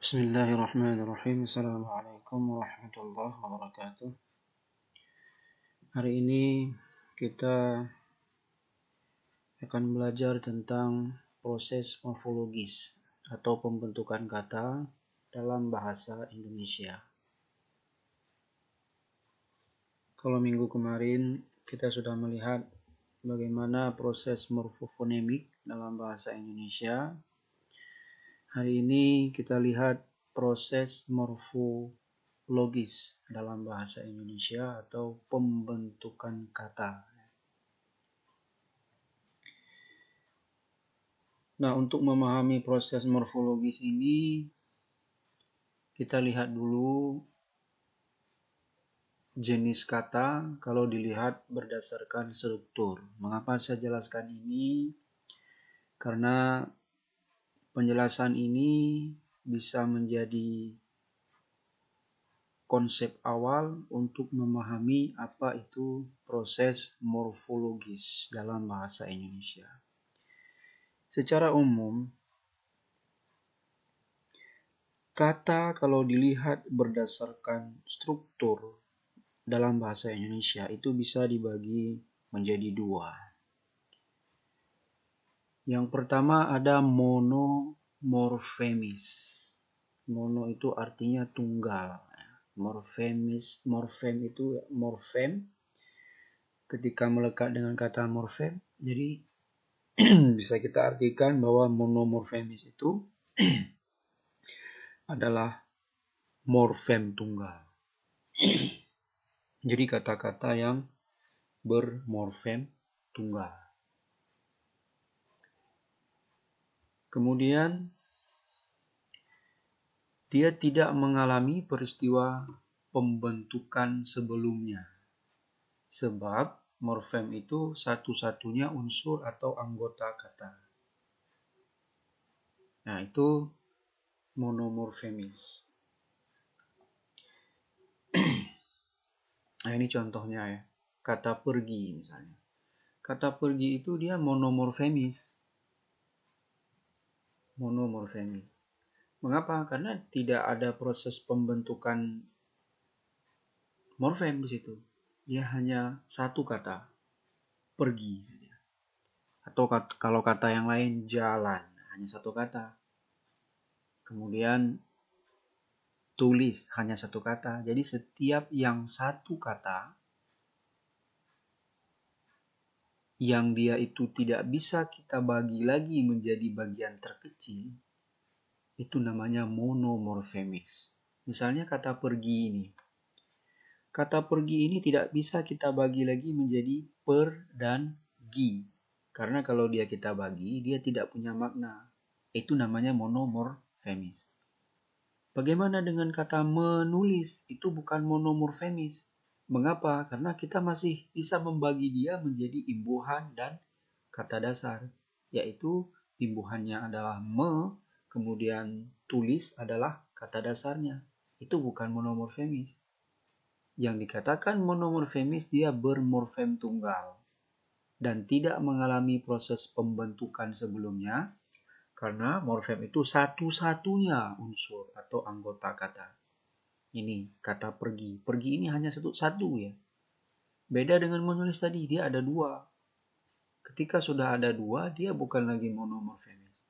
Bismillahirrahmanirrahim. Assalamualaikum warahmatullahi wabarakatuh. Hari ini kita akan belajar tentang proses morfologis atau pembentukan kata dalam bahasa Indonesia. Kalau minggu kemarin kita sudah melihat bagaimana proses morfofonemik dalam bahasa Indonesia. Hari ini kita lihat proses morfologis dalam bahasa Indonesia atau pembentukan kata. Nah, untuk memahami proses morfologis ini, kita lihat dulu jenis kata kalau dilihat berdasarkan struktur. Mengapa saya jelaskan ini? Karena penjelasan ini bisa menjadi konsep awal untuk memahami apa itu proses morfologis dalam bahasa Indonesia. Secara umum, kata kalau dilihat berdasarkan struktur dalam bahasa Indonesia itu bisa dibagi menjadi dua. Yang pertama ada monomorfemis. Mono itu artinya tunggal. Morfem itu morfem. Ketika melekat dengan kata morfem, jadi bisa kita artikan bahwa monomorfemis itu adalah morfem tunggal. Jadi kata-kata yang bermorfem tunggal. Kemudian dia tidak mengalami peristiwa pembentukan sebelumnya. Sebab morfem itu satu-satunya unsur atau anggota kata. Nah, itu monomorfemis. Nah, ini contohnya ya. Kata pergi misalnya. Kata pergi itu dia monomorfemis. Mengapa? Karena tidak ada proses pembentukan morfem di situ. Dia hanya satu kata, pergi saja. Atau kalau kata yang lain, jalan, hanya satu kata. Kemudian tulis, hanya satu kata. Jadi setiap yang satu kata, yang dia itu tidak bisa kita bagi lagi menjadi bagian terkecil, itu namanya monomorfemis. Misalnya kata pergi ini. Kata pergi ini tidak bisa kita bagi lagi menjadi per dan gi. Karena kalau dia kita bagi, dia tidak punya makna. Itu namanya monomorfemis. Bagaimana dengan kata menulis? Itu bukan monomorfemis. Mengapa? Karena kita masih bisa membagi dia menjadi imbuhan dan kata dasar. Yaitu imbuhannya adalah kemudian tulis adalah kata dasarnya. Itu bukan monomorfemis. Yang dikatakan monomorfemis dia bermorfem tunggal dan tidak mengalami proses pembentukan sebelumnya karena morfem itu satu-satunya unsur atau anggota kata. Ini kata pergi. Pergi ini hanya satu ya. Beda dengan menulis tadi, dia ada dua. Ketika sudah ada dua, dia bukan lagi monomorfemis.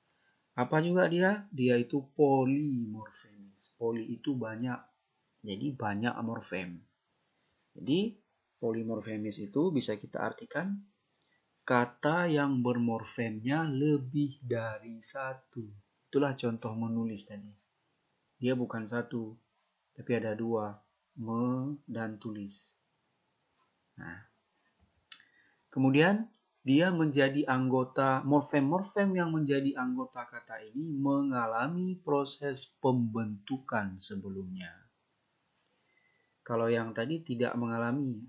Apa juga dia? Dia itu polimorfemis. Poli itu banyak. Jadi banyak morfem. Jadi polimorfemis itu bisa kita artikan kata yang bermorfemnya lebih dari satu. Itulah contoh menulis tadi. Dia bukan satu, tapi ada dua, dan tulis. Nah, kemudian dia menjadi anggota, morfem-morfem yang menjadi anggota kata ini mengalami proses pembentukan sebelumnya. Kalau yang tadi tidak mengalami,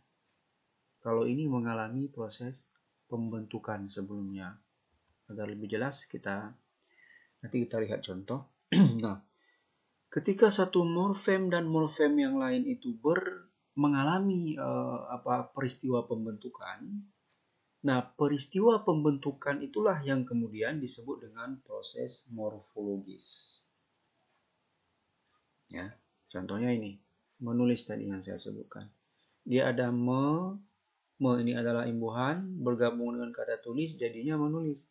kalau ini mengalami proses pembentukan sebelumnya. Agar lebih jelas nanti kita lihat contoh. Nah, ketika satu morfem dan morfem yang lain itu mengalami peristiwa pembentukan, nah peristiwa pembentukan itulah yang kemudian disebut dengan proses morfologis. Ya, contohnya ini, menulis tadi yang saya sebutkan. Dia ada me ini adalah imbuhan, bergabung dengan kata tulis, jadinya menulis.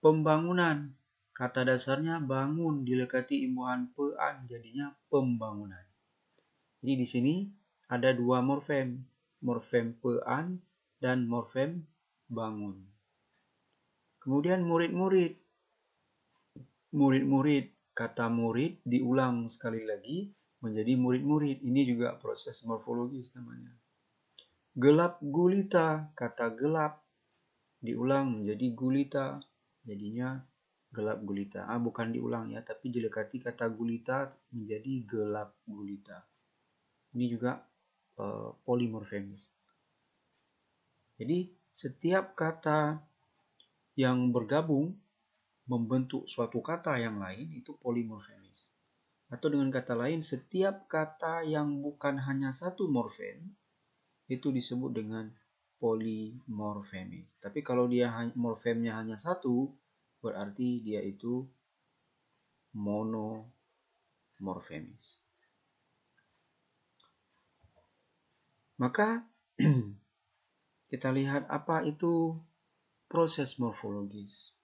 Pembangunan, kata dasarnya bangun, dilekati imbuhan pean, jadinya pembangunan. Jadi di sini ada dua morfem pean dan morfem bangun. Kemudian murid-murid, kata murid diulang sekali lagi menjadi murid-murid. Ini juga proses morfologis namanya. Gelap gulita, kata gelap diulang menjadi gulita, jadinya gelap gulita. Bukan diulang ya, tapi dilekati kata gulita menjadi gelap gulita. Ini juga polimorfemis. Jadi setiap kata yang bergabung membentuk suatu kata yang lain itu polimorfemis. Atau dengan kata lain, setiap kata yang bukan hanya satu morfem itu disebut dengan polimorfemis. Tapi kalau dia morfemnya hanya satu, berarti dia itu monomorfemis. Maka kita lihat apa itu proses morfologis.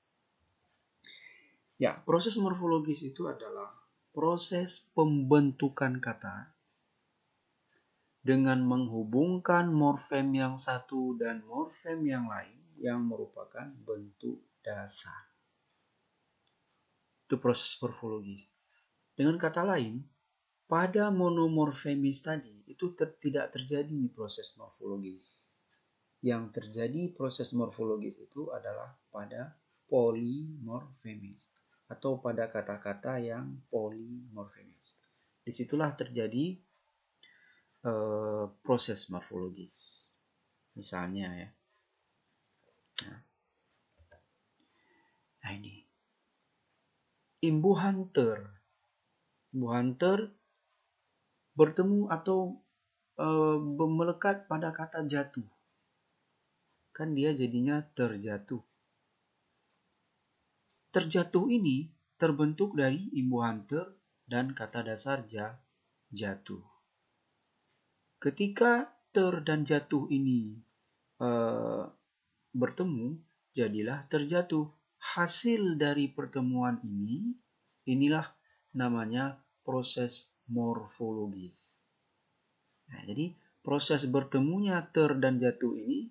Ya, proses morfologis itu adalah proses pembentukan kata dengan menghubungkan morfem yang satu dan morfem yang lain yang merupakan bentuk dasar. Itu proses morfologis. Dengan kata lain, pada monomorfemis tadi itu tidak terjadi proses morfologis. Yang terjadi proses morfologis itu adalah pada polimorfemis atau pada kata-kata yang polimorfemis. Disitulah terjadi proses morfologis. Misalnya ya. Nah ini. Imbuhan ter. Imbuhan ter bertemu atau melekat pada kata jatuh. Kan dia jadinya terjatuh. Terjatuh ini terbentuk dari imbuhan ter dan kata dasar jatuh. Ketika ter dan jatuh ini bertemu, jadilah terjatuh. Hasil dari pertemuan ini, inilah namanya proses morfologis. Nah, jadi proses bertemunya ter dan jatuh ini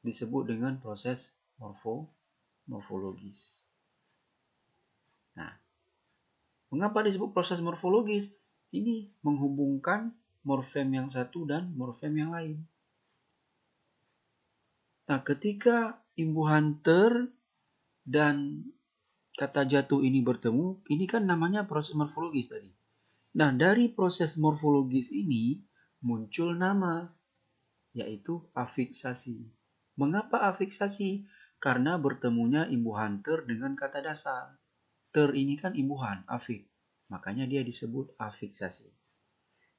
disebut dengan proses morfologis. Nah, mengapa disebut proses morfologis? Ini menghubungkan morfem yang satu dan morfem yang lain. Nah, ketika imbuhan ter dan kata jatuh ini bertemu, ini kan namanya proses morfologis tadi. Nah, dari proses morfologis ini muncul nama, yaitu afiksasi. Mengapa afiksasi? Karena bertemunya imbuhan ter dengan kata dasar. Ter ini kan imbuhan, afik. Makanya dia disebut afiksasi.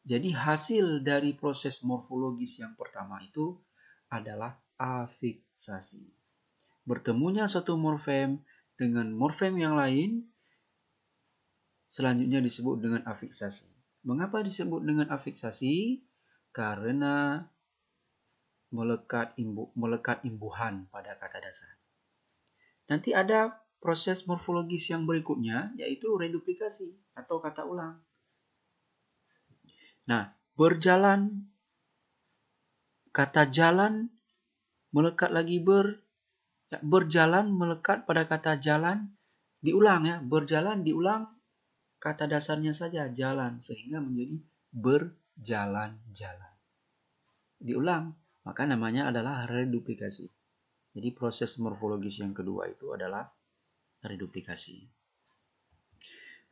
Jadi hasil dari proses morfologis yang pertama itu adalah afiksasi. Bertemunya satu morfem dengan morfem yang lain, selanjutnya disebut dengan afiksasi. Mengapa disebut dengan afiksasi? Karena melekat imbuhan pada kata dasar. Nanti ada proses morfologis yang berikutnya, yaitu reduplikasi atau kata ulang. Nah, berjalan, kata jalan melekat lagi berjalan melekat pada kata jalan, diulang ya, berjalan diulang kata dasarnya saja jalan sehingga menjadi berjalan-jalan. Diulang, maka namanya adalah reduplikasi. Jadi proses morfologis yang kedua itu adalah reduplikasi.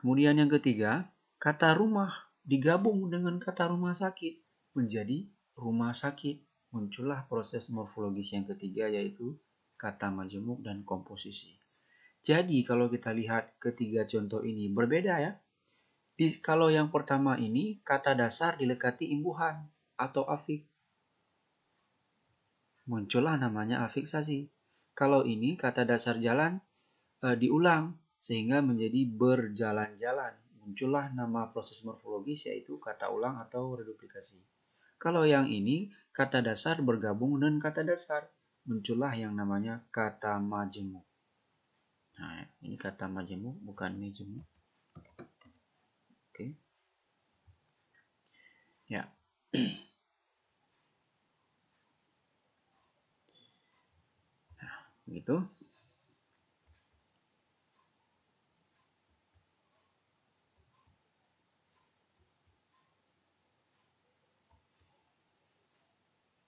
Kemudian yang ketiga, kata rumah digabung dengan kata rumah sakit menjadi rumah sakit. Muncullah proses morfologis yang ketiga, yaitu kata majemuk dan komposisi. Jadi kalau kita lihat ketiga contoh ini berbeda ya. Kalau yang pertama ini kata dasar dilekati imbuhan atau afik. Muncullah namanya afiksasi. Kalau ini kata dasar jalan diulang sehingga menjadi berjalan-jalan. muncullah nama proses morfologis yaitu kata ulang atau reduplikasi. Kalau yang ini kata dasar bergabung dengan kata dasar, muncullah yang namanya kata majemuk. Nah, ini kata majemuk bukan majemuk. Oke. Ya. Nah, begitu.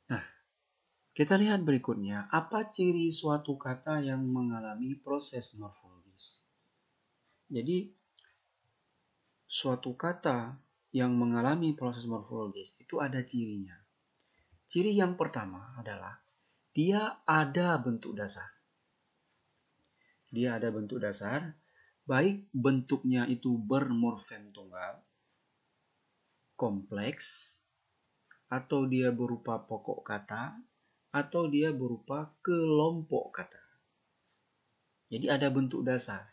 Nah, kita lihat berikutnya, apa ciri suatu kata yang mengalami proses morfologis? Jadi, suatu kata yang mengalami proses morfologis itu ada cirinya. Ciri yang pertama adalah dia ada bentuk dasar. Dia ada bentuk dasar, baik bentuknya itu bermorfem tunggal, kompleks, atau dia berupa pokok kata, atau dia berupa kelompok kata. Jadi ada bentuk dasar.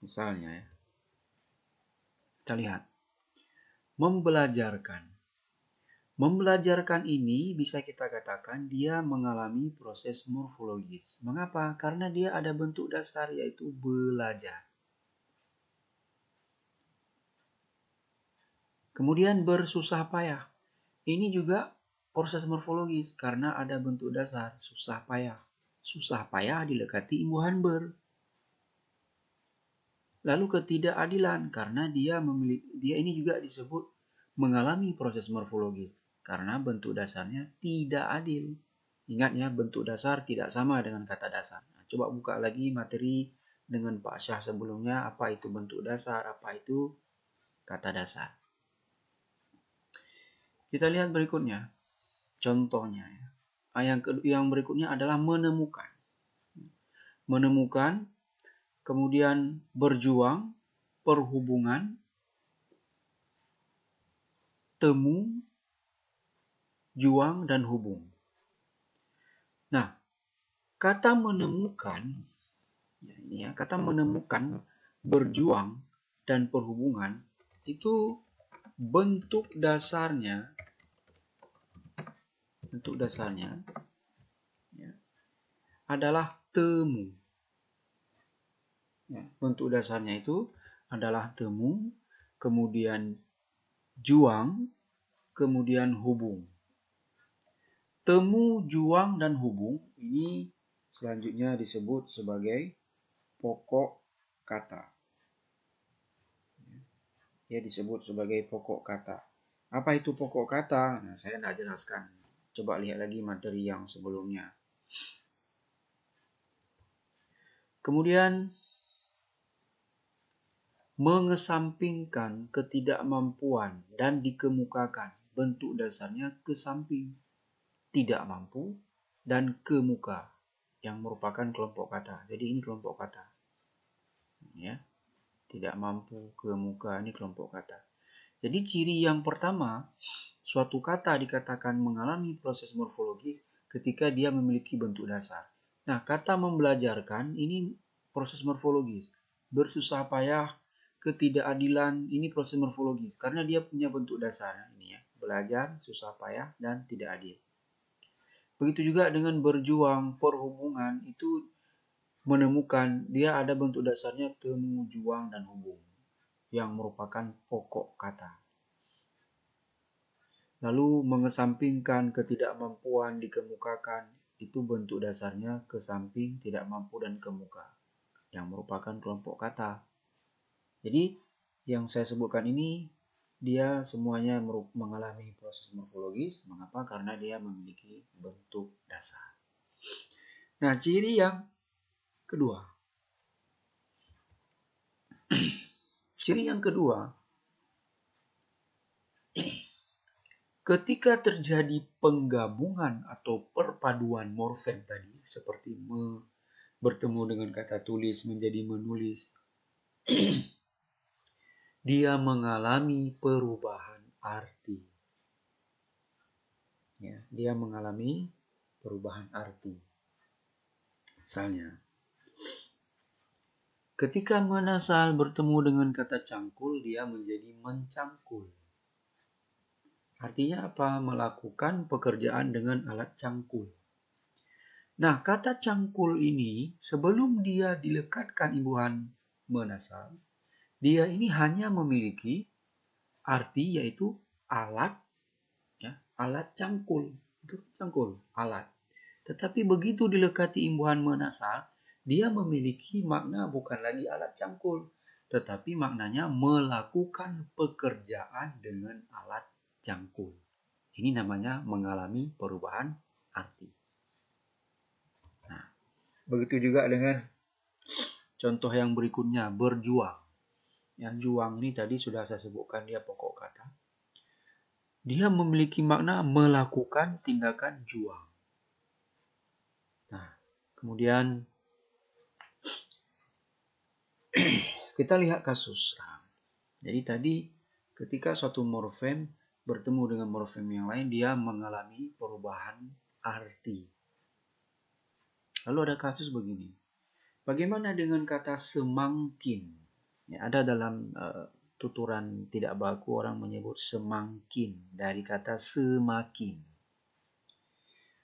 Misalnya ya, kita lihat. Membelajarkan. Membelajarkan ini bisa kita katakan dia mengalami proses morfologis. Mengapa? Karena dia ada bentuk dasar yaitu belajar. Kemudian bersusah payah. Ini juga proses morfologis karena ada bentuk dasar susah payah. Susah payah dilekati imbuhan ber. Lalu ketidakadilan karena dia ini juga disebut mengalami proses morfologis karena bentuk dasarnya tidak adil. Ingat ya, bentuk dasar tidak sama dengan kata dasar. Nah, coba buka lagi materi dengan Pak Syah sebelumnya, apa itu bentuk dasar, apa itu kata dasar. Kita lihat berikutnya, contohnya. Yang berikutnya adalah menemukan. Menemukan, kemudian berjuang, perhubungan, temu, juang, dan hubung. Nah, kata menemukan, kata menemukan, berjuang, dan perhubungan itu bentuk dasarnya adalah temu. Bentuk dasarnya itu adalah temu, kemudian juang, kemudian hubung. Temu, juang, dan hubung ini selanjutnya disebut sebagai pokok kata. Ya, disebut sebagai pokok kata. Apa itu pokok kata? Nah, saya tidak jelaskan. Coba lihat lagi materi yang sebelumnya. Kemudian, mengesampingkan ketidakmampuan dan dikemukakan. Bentuk dasarnya ke samping. Tidak mampu, dan ke muka yang merupakan kelompok kata. Jadi ini kelompok kata. Ya. Tidak mampu, ke muka, ini kelompok kata. Jadi ciri yang pertama, suatu kata dikatakan mengalami proses morfologis ketika dia memiliki bentuk dasar. Nah, kata membelajarkan ini proses morfologis. Bersusah payah, ketidakadilan, ini proses morfologis karena dia punya bentuk dasar ini ya. Belajar, susah payah, dan tidak adil. Begitu juga dengan berjuang, perhubungan itu menemukan dia ada bentuk dasarnya temu, juang, dan hubung yang merupakan pokok kata. Lalu mengesampingkan ketidakmampuan dikemukakan itu bentuk dasarnya ke samping, tidak mampu, dan ke muka yang merupakan kelompok kata. Jadi yang saya sebutkan ini dia semuanya mengalami proses morfologis. Mengapa? Karena dia memiliki bentuk dasar. Nah, ciri yang kedua. Ciri yang kedua, ketika terjadi penggabungan atau perpaduan morfem tadi, seperti bertemu dengan kata tulis menjadi menulis, dia mengalami perubahan arti. Ya, dia mengalami perubahan arti. Misalnya, Ketika menasal bertemu dengan kata cangkul, dia menjadi mencangkul. Artinya apa? Melakukan pekerjaan dengan alat cangkul. Nah, kata cangkul ini sebelum dia dilekatkan imbuhan menasal, dia ini hanya memiliki arti yaitu alat, ya, alat cangkul. Itu cangkul, alat. Tetapi begitu dilekati imbuhan menasal, dia memiliki makna bukan lagi alat cangkul, tetapi maknanya melakukan pekerjaan dengan alat cangkul. Ini namanya mengalami perubahan arti. Nah, begitu juga dengan contoh yang berikutnya, berjuang. Yang juang ini tadi sudah saya sebutkan dia pokok kata. Dia memiliki makna melakukan tindakan juang. Nah, kemudian kita lihat kasus. Jadi tadi ketika suatu morfem bertemu dengan morfem yang lain, dia mengalami perubahan arti. Lalu ada kasus begini. Bagaimana dengan kata semangkin? Ya, ada dalam tuturan tidak baku orang menyebut semangkin dari kata semakin.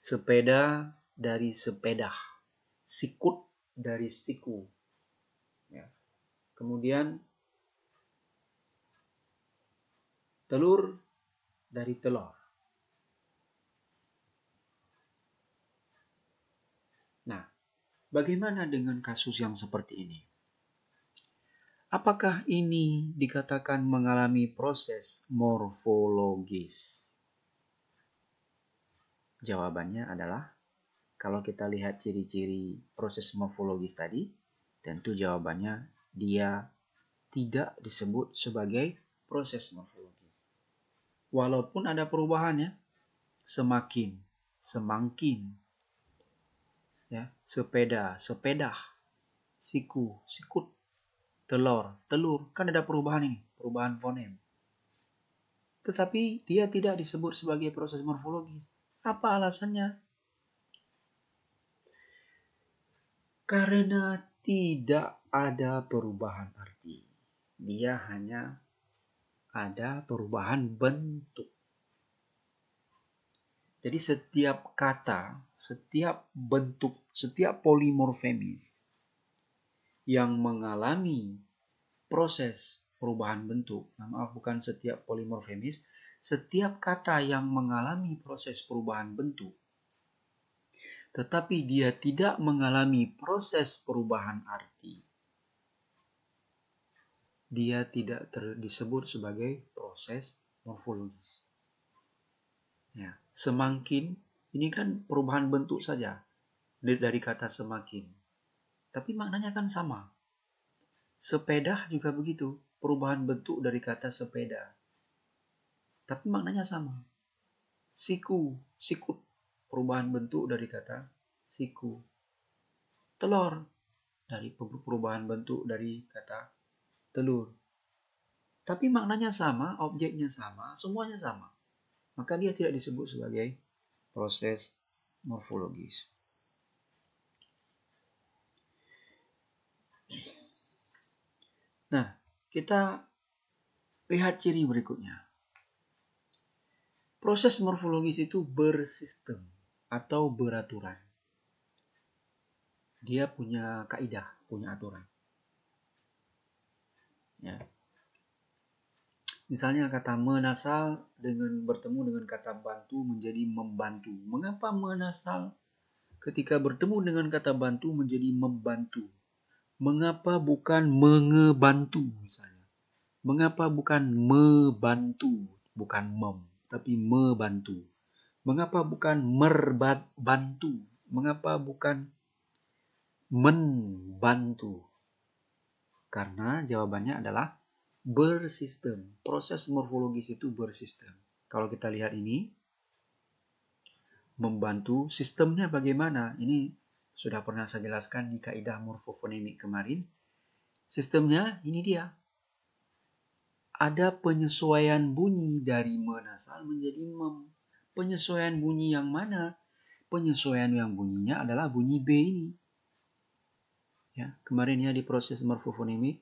Sepeda dari sepedah. Sikut dari siku. Ya. Kemudian telur dari telur. Nah, bagaimana dengan kasus yang seperti ini? Apakah ini dikatakan mengalami proses morfologis? Jawabannya adalah, kalau kita lihat ciri-ciri proses morfologis tadi, tentu jawabannya dia tidak disebut sebagai proses morfologis. Walaupun ada perubahannya, semakin, semangkin, ya, sepeda, sepedah, siku, sikut, telur, telur, kan ada perubahan ini, perubahan fonem. Tetapi dia tidak disebut sebagai proses morfologis. Apa alasannya? Karena tidak ada perubahan arti. Dia hanya ada perubahan bentuk. Jadi setiap kata, setiap bentuk, setiap polimorfemis yang mengalami proses perubahan bentuk, maaf bukan setiap polimorfemis, setiap kata yang mengalami proses perubahan bentuk, tetapi dia tidak mengalami proses perubahan arti, dia tidak disebut sebagai proses morfologis. Ya, semangkin ini kan perubahan bentuk saja dari kata semakin, tapi maknanya kan sama. Sepeda juga begitu, perubahan bentuk dari kata sepeda, tapi maknanya sama. Siku, sikut, perubahan bentuk dari kata siku. Telur, dari perubahan bentuk dari kata telur. Tapi maknanya sama, objeknya sama, semuanya sama. Maka dia tidak disebut sebagai proses morfologis. Nah, kita lihat ciri berikutnya. Proses morfologis itu bersistem atau beraturan. Dia punya kaidah, punya aturan. Ya. Misalnya kata menasal bertemu dengan kata bantu menjadi membantu. Mengapa menasal ketika bertemu dengan kata bantu menjadi membantu? Mengapa bukan mengebantu misalnya? Mengapa bukan mebantu, bukan tapi mebantu? Mengapa bukan merbantu? Mengapa bukan membantu? Karena jawabannya adalah bersistem. Proses morfologis itu bersistem. Kalau kita lihat ini, membantu, sistemnya bagaimana? Ini sudah pernah saya jelaskan di kaidah morfofonemik kemarin. Sistemnya ini dia. Ada penyesuaian bunyi dari menasal menjadi mem. Penyesuaian bunyi yang mana? Penyesuaian yang bunyinya adalah bunyi B ini. Ya, kemarin ya di proses morfofonemik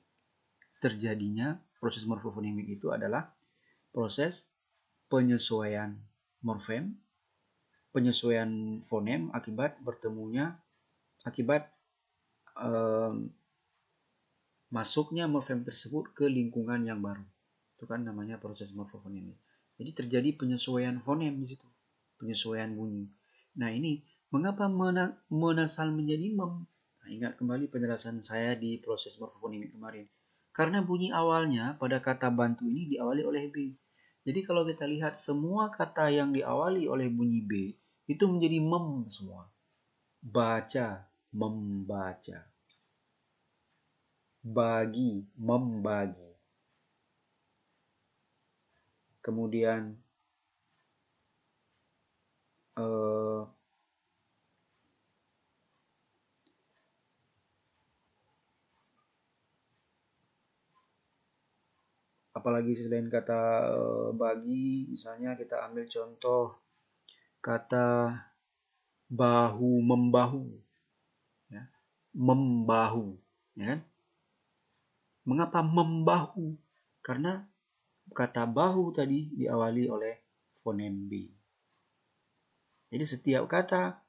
terjadinya proses morfofonemik itu adalah proses penyesuaian morfem, penyesuaian fonem akibat masuknya morfem tersebut ke lingkungan yang baru. Itu kan namanya proses morfofonemik. Jadi terjadi penyesuaian fonem di situ, penyesuaian bunyi. Nah ini mengapa menasal menjadi mem? Nah, ingat kembali penjelasan saya di proses morfofonemik kemarin. Karena bunyi awalnya pada kata bantu ini diawali oleh B. Jadi kalau kita lihat semua kata yang diawali oleh bunyi B itu menjadi mem semua. Baca, membaca. Bagi, membagi. Kemudian apalagi selain kata bagi, misalnya kita ambil contoh kata bahu membahu, ya. Membahu, ya kan? Mengapa membahu? Karena kata bahu tadi diawali oleh fonem B. Jadi setiap kata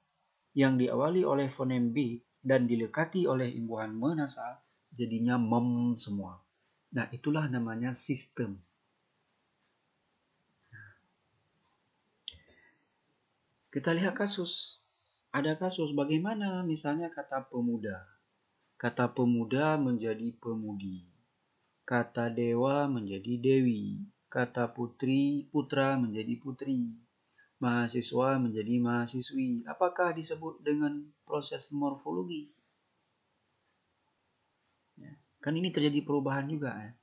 yang diawali oleh fonem B dan dilekati oleh imbuhan menasal jadinya mem semua. Nah, itulah namanya sistem. Kita lihat kasus. Ada kasus bagaimana misalnya kata pemuda. Kata pemuda menjadi pemudi. Kata dewa menjadi dewi. Kata putri, putra menjadi putri. Mahasiswa menjadi mahasiswi. Apakah disebut dengan proses morfologis? Ya. Kan ini terjadi perubahan juga ya.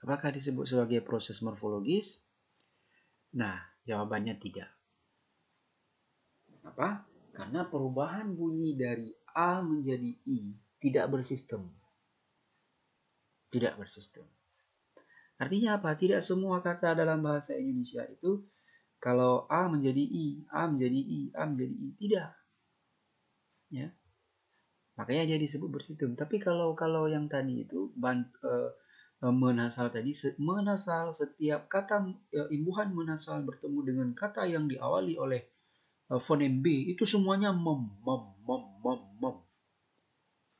Apakah disebut sebagai proses morfologis? Nah, jawabannya tidak. Apa? Karena perubahan bunyi dari A menjadi I tidak bersistem. Tidak bersistem. Artinya apa? Tidak semua kata dalam bahasa Indonesia itu kalau A menjadi I, A menjadi I, A menjadi I. Tidak. Ya. Makanya dia disebut bersistem. Tapi kalau yang tadi itu menasal tadi, menasal setiap kata imbuhan menasal bertemu dengan kata yang diawali oleh fonem B itu semuanya mem.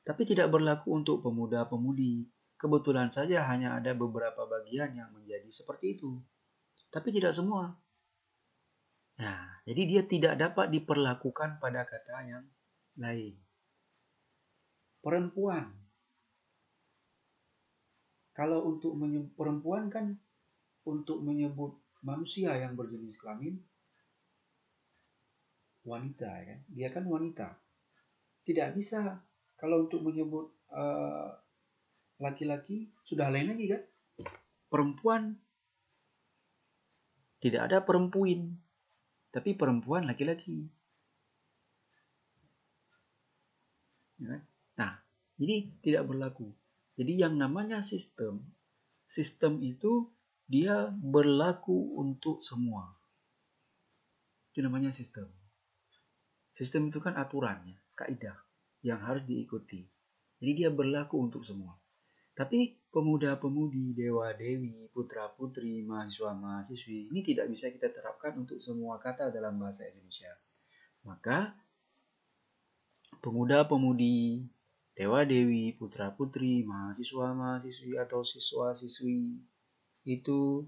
Tapi tidak berlaku untuk pemuda-pemudi. Kebetulan saja hanya ada beberapa bagian yang menjadi seperti itu. Tapi tidak semua. Nah, jadi dia tidak dapat diperlakukan pada kata yang lain. Perempuan. Kalau untuk menyebut perempuan kan untuk menyebut manusia yang berjenis kelamin wanita ya kan? Dia kan wanita. Tidak bisa kalau untuk menyebut laki-laki sudah lain lagi kan? Perempuan tidak ada perempuin, tapi perempuan laki-laki. Ya kan? Nah, jadi tidak berlaku. Jadi yang namanya sistem itu dia berlaku untuk semua. Itu namanya sistem. Sistem itu kan aturannya, kaidah yang harus diikuti. Jadi dia berlaku untuk semua. Tapi pemuda-pemudi, dewa-dewi, putra-putri, mahasiswa-mahasiswi, ini tidak bisa kita terapkan untuk semua kata dalam bahasa Indonesia. Maka pemuda-pemudi, dewa-dewi, putra-putri, mahasiswa-mahasiswi atau siswa-siswi itu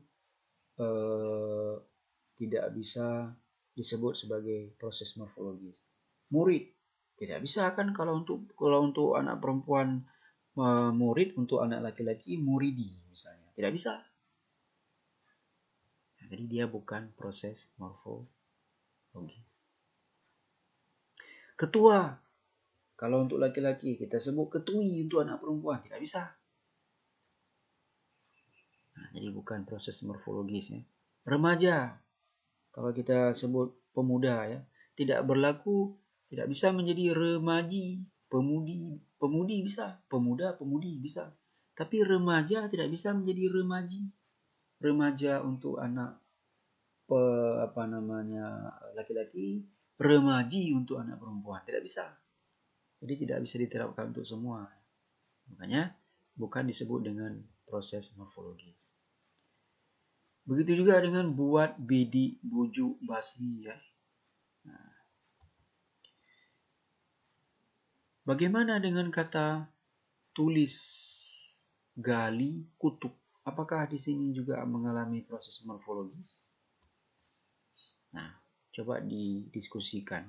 tidak bisa disebut sebagai proses morfologis. Murid tidak bisa kan kalau untuk anak perempuan murid, untuk anak laki-laki muridi misalnya. Tidak bisa. Nah, jadi dia bukan proses morfologis. Ketua. Kalau untuk laki-laki kita sebut ketui, untuk anak perempuan tidak bisa. Nah, jadi bukan proses morfologis ya. Remaja. Kalau kita sebut pemuda ya, tidak berlaku, tidak bisa menjadi remaji, pemudi bisa, pemuda, pemudi bisa. Tapi remaja tidak bisa menjadi remaji. Remaja untuk anak laki-laki, remaji untuk anak perempuan, tidak bisa. Jadi tidak bisa diterapkan untuk semua. Makanya bukan disebut dengan proses morfologis. Begitu juga dengan buat, bidik, bujuk, basmi ya. Nah, bagaimana dengan kata tulis, gali, kutub? Apakah di sini juga mengalami proses morfologis? Nah, coba didiskusikan.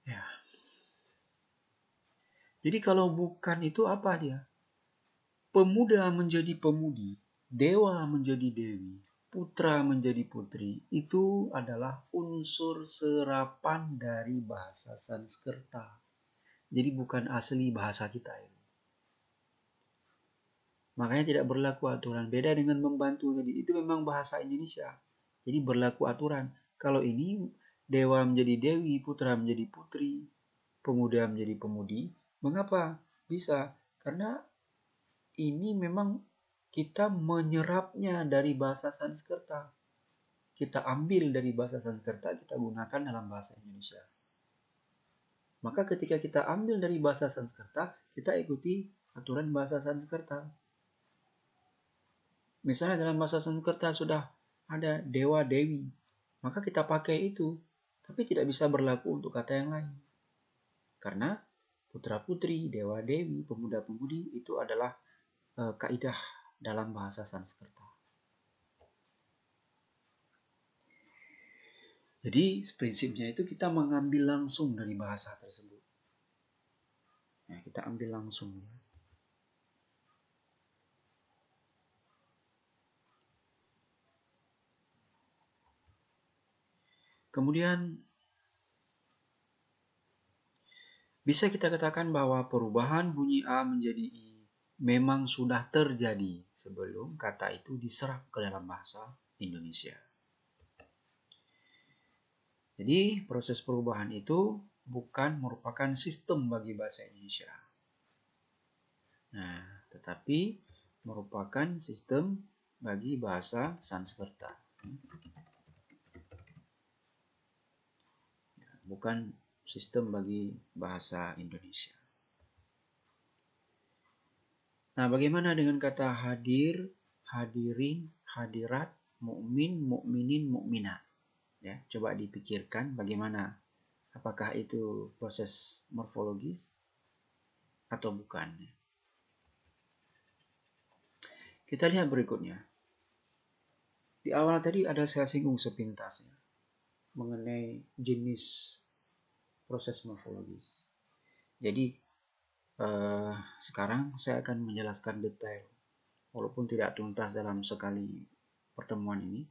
Ya. Jadi kalau bukan itu apa dia? Pemuda menjadi pemudi, dewa menjadi dewi, putra menjadi putri, itu adalah unsur serapan dari bahasa Sanskerta. Jadi bukan asli bahasa kita ini. Makanya tidak berlaku aturan. Beda dengan membantu tadi. Itu memang bahasa Indonesia. Jadi berlaku aturan. Kalau ini dewa menjadi dewi, putra menjadi putri, pemuda menjadi pemudi. Mengapa? Bisa. Karena ini memang kita menyerapnya dari bahasa Sanskerta. Kita ambil dari bahasa Sanskerta, kita gunakan dalam bahasa Indonesia. Maka ketika kita ambil dari bahasa Sanskerta, kita ikuti aturan bahasa Sanskerta. Misalnya dalam bahasa Sanskerta sudah ada dewa dewi, maka kita pakai itu, tapi tidak bisa berlaku untuk kata yang lain. Karena putra putri, dewa dewi, pemuda pemudi itu adalah kaidah dalam bahasa Sanskerta. Jadi prinsipnya itu kita mengambil langsung dari bahasa tersebut. Ya, kita ambil langsung. Kemudian bisa kita katakan bahwa perubahan bunyi A menjadi I memang sudah terjadi sebelum kata itu diserap ke dalam bahasa Indonesia. Jadi proses perubahan itu bukan merupakan sistem bagi bahasa Indonesia. Nah, tetapi merupakan sistem bagi bahasa Sanskerta. Bukan sistem bagi bahasa Indonesia. Nah, bagaimana dengan kata hadir, hadirin, hadirat, mukmin, mukminin, mukminat? Ya, coba dipikirkan bagaimana, apakah itu proses morfologis atau bukan. Kita lihat berikutnya. Di awal tadi ada saya singgung sepintas ya, mengenai jenis proses morfologis. Jadi sekarang saya akan menjelaskan detail, walaupun tidak tuntas dalam sekali pertemuan ini.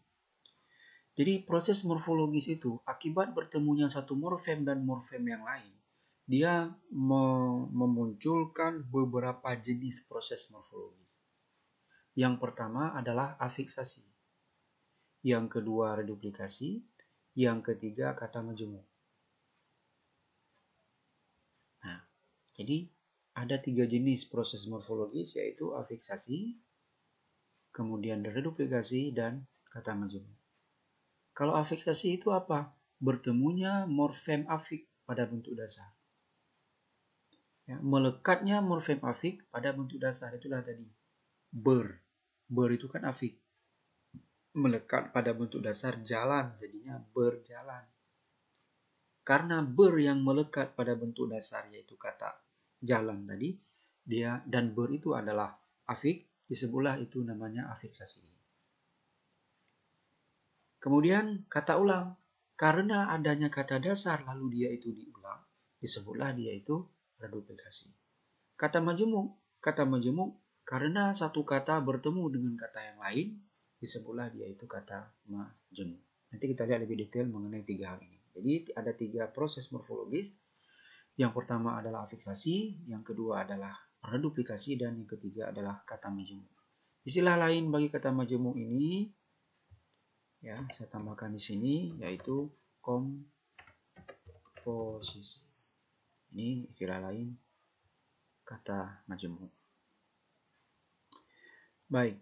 Jadi proses morfologis itu akibat bertemunya satu morfem dan morfem yang lain, dia memunculkan beberapa jenis proses morfologis. Yang pertama adalah afiksasi, yang kedua reduplikasi, yang ketiga kata majemuk. Nah, jadi ada 3 jenis proses morfologis, yaitu afiksasi, kemudian reduplikasi, dan kata majemuk. Kalau afiksasi itu apa? Bertemunya morfem afik pada bentuk dasar. Ya, melekatnya morfem afik pada bentuk dasar, itulah tadi. Ber itu kan afik. Melekat pada bentuk dasar jalan, jadinya berjalan. Karena ber yang melekat pada bentuk dasar, yaitu kata jalan tadi, dia dan ber itu adalah afik, disebutlah itu namanya afiksasi. Kemudian kata ulang, karena adanya kata dasar lalu dia itu diulang, disebutlah dia itu reduplikasi. Kata majemuk karena satu kata bertemu dengan kata yang lain, disebutlah dia itu kata majemuk. Nanti kita lihat lebih detail mengenai 3 hal ini. Jadi ada 3 proses morfologis. Yang pertama adalah afiksasi, yang kedua adalah reduplikasi, dan yang ketiga adalah kata majemuk. Istilah lain bagi kata majemuk ini, ya, saya tambahkan di sini, yaitu komposisi. Ini istilah lain kata majemuk. Baik,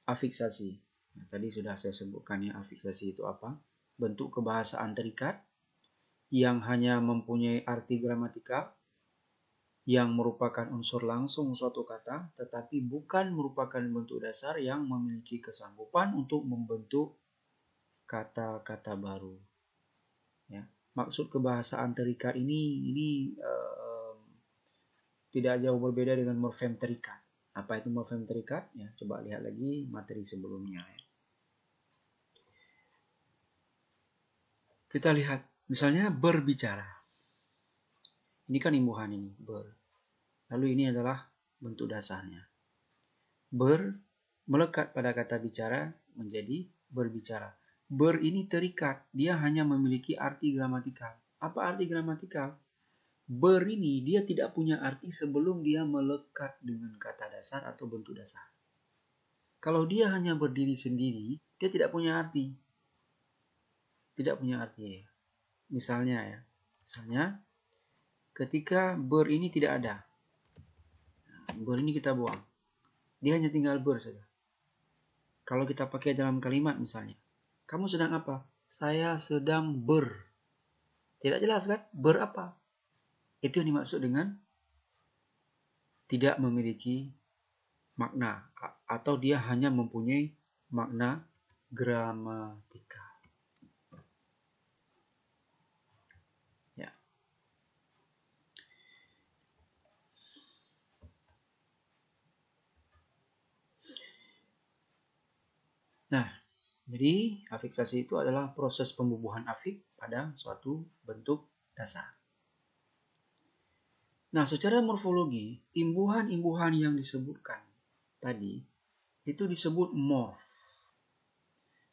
afiksasi. Nah, tadi sudah saya sebutkan ya, afiksasi itu apa? Bentuk kebahasaan terikat yang hanya mempunyai arti gramatikal, yang merupakan unsur langsung suatu kata, tetapi bukan merupakan bentuk dasar yang memiliki kesanggupan untuk membentuk kata-kata baru. Ya. Maksud kebahasaan terikat ini tidak jauh berbeda dengan morfem terikat. Apa itu morfem terikat? Ya, coba lihat lagi materi sebelumnya. Ya. Kita lihat, misalnya berbicara. Ini kan imbuhan ini, ber. Lalu ini adalah bentuk dasarnya. Ber melekat pada kata bicara menjadi berbicara. Ber ini terikat, dia hanya memiliki arti gramatikal. Apa arti gramatikal? Ber ini dia tidak punya arti sebelum dia melekat dengan kata dasar atau bentuk dasar. Kalau dia hanya berdiri sendiri, dia tidak punya arti. Tidak punya arti ya. Misalnya ketika ber ini tidak ada. Ber ini kita buang. Dia hanya tinggal ber saja. Kalau kita pakai dalam kalimat misalnya. Kamu sedang apa? Saya sedang ber. Tidak jelas kan? Ber apa? Itu yang dimaksud dengan tidak memiliki makna. Atau dia hanya mempunyai makna gramatikal. Ya. Nah, jadi afiksasi itu adalah proses pembubuhan afik pada suatu bentuk dasar. Nah, secara morfologi, imbuhan-imbuhan yang disebutkan tadi itu disebut morf.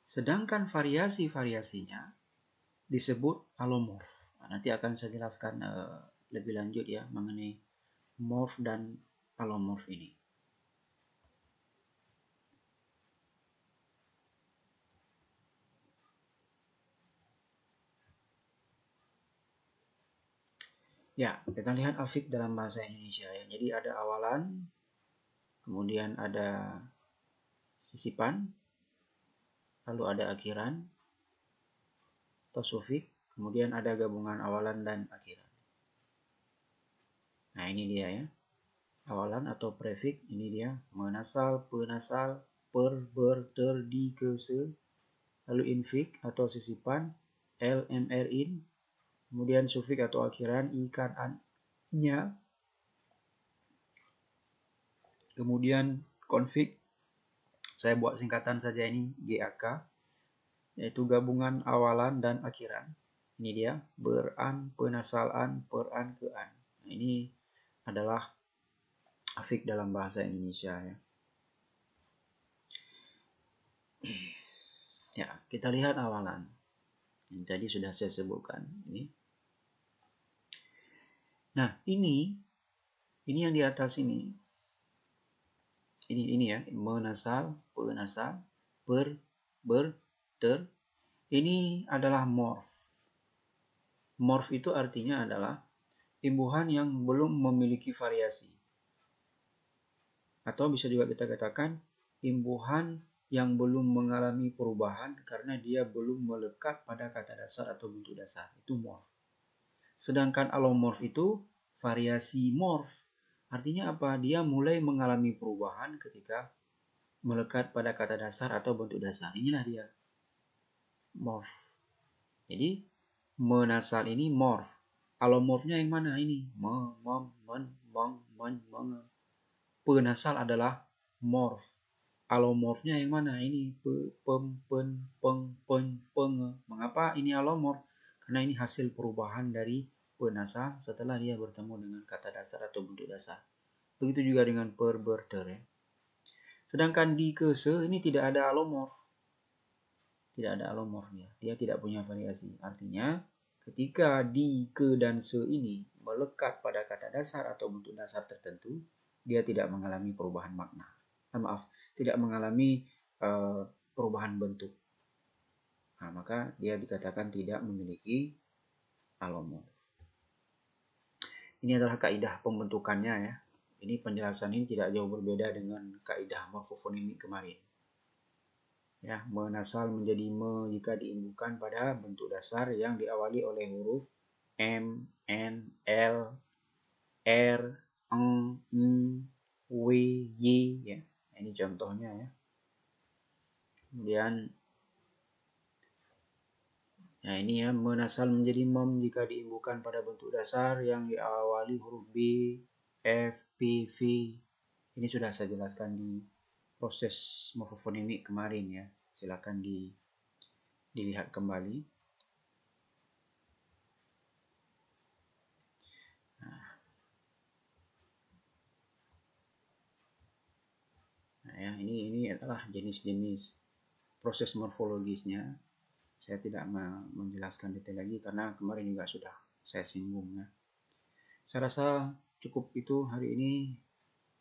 Sedangkan variasi-variasinya disebut alomorf. Nah, nanti akan saya jelaskan lebih lanjut ya mengenai morf dan alomorf ini. Ya, kita lihat afik dalam bahasa Indonesia ya. Jadi ada awalan, kemudian ada sisipan, lalu ada akhiran atau sufik, kemudian ada gabungan awalan dan akhiran. Nah, ini dia ya. Awalan atau prefik, ini dia menasal, penasal, per, ber, ter, di, ke, se, lalu infik atau sisipan, l, mr, in, kemudian sufik atau akhiran, i, kan, an, nya, kemudian konfik, saya buat singkatan saja ini, GAK, yaitu gabungan awalan dan akhiran. Ini dia, beran, penasalan, peran, kean. Nah, ini adalah afik dalam bahasa Indonesia ya. Ya, kita lihat awalan. Yang tadi sudah saya sebutkan ini. Nah, ini yang di atas ini. Ini ya, menasal, penasal, per, ber, ter. Ini adalah morf. Morf itu artinya adalah imbuhan yang belum memiliki variasi. Atau bisa juga kita katakan imbuhan yang belum mengalami perubahan karena dia belum melekat pada kata dasar atau bentuk dasar. Itu morf. Sedangkan alomorf itu variasi morf. Artinya apa? Dia mulai mengalami perubahan ketika melekat pada kata dasar atau bentuk dasar. Inilah dia. Morf. Jadi, menasal ini morf. Alomorfnya yang mana ini? Me, mem, men, meng, men, menge. Penasal adalah morf. Alomorfnya yang mana? Ini pe, pem, pen, peng, pen, penge. Mengapa ini alomorf? Karena ini hasil perubahan dari penasal setelah dia bertemu dengan kata dasar atau bentuk dasar. Begitu juga dengan per, ber, ter. Ya. Sedangkan di, ke, se ini tidak ada alomorf. Tidak ada alomorfnya. Dia tidak punya variasi. Artinya, ketika di, ke, dan se ini melekat pada kata dasar atau bentuk dasar tertentu, dia tidak mengalami perubahan makna. Tidak mengalami perubahan bentuk. Nah, maka dia dikatakan tidak memiliki alomorf. Ini adalah kaidah pembentukannya ya. Ini penjelasan ini tidak jauh berbeda dengan kaidah morfofonimik kemarin. Ya, menasal menjadi me jika diimbuhkan pada bentuk dasar yang diawali oleh huruf M, N, L, R, N, N, W, Y ya. Ini contohnya ya. Kemudian nah ini ya, menasal menjadi mem jika diimbukan pada bentuk dasar yang diawali huruf B, F, P, V. Ini sudah saya jelaskan di proses morfofonimik kemarin ya. Silakan dilihat kembali. Nah ya, ini adalah jenis-jenis proses morfologisnya. Saya tidak menjelaskan detail lagi karena kemarin juga sudah saya singgung ya. Saya rasa cukup itu hari ini.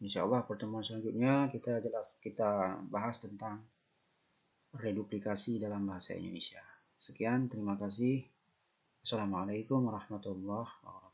Insya Allah pertemuan selanjutnya kita bahas tentang reduplikasi dalam bahasa Indonesia. Sekian, terima kasih. Assalamualaikum warahmatullahi wabarakatuh.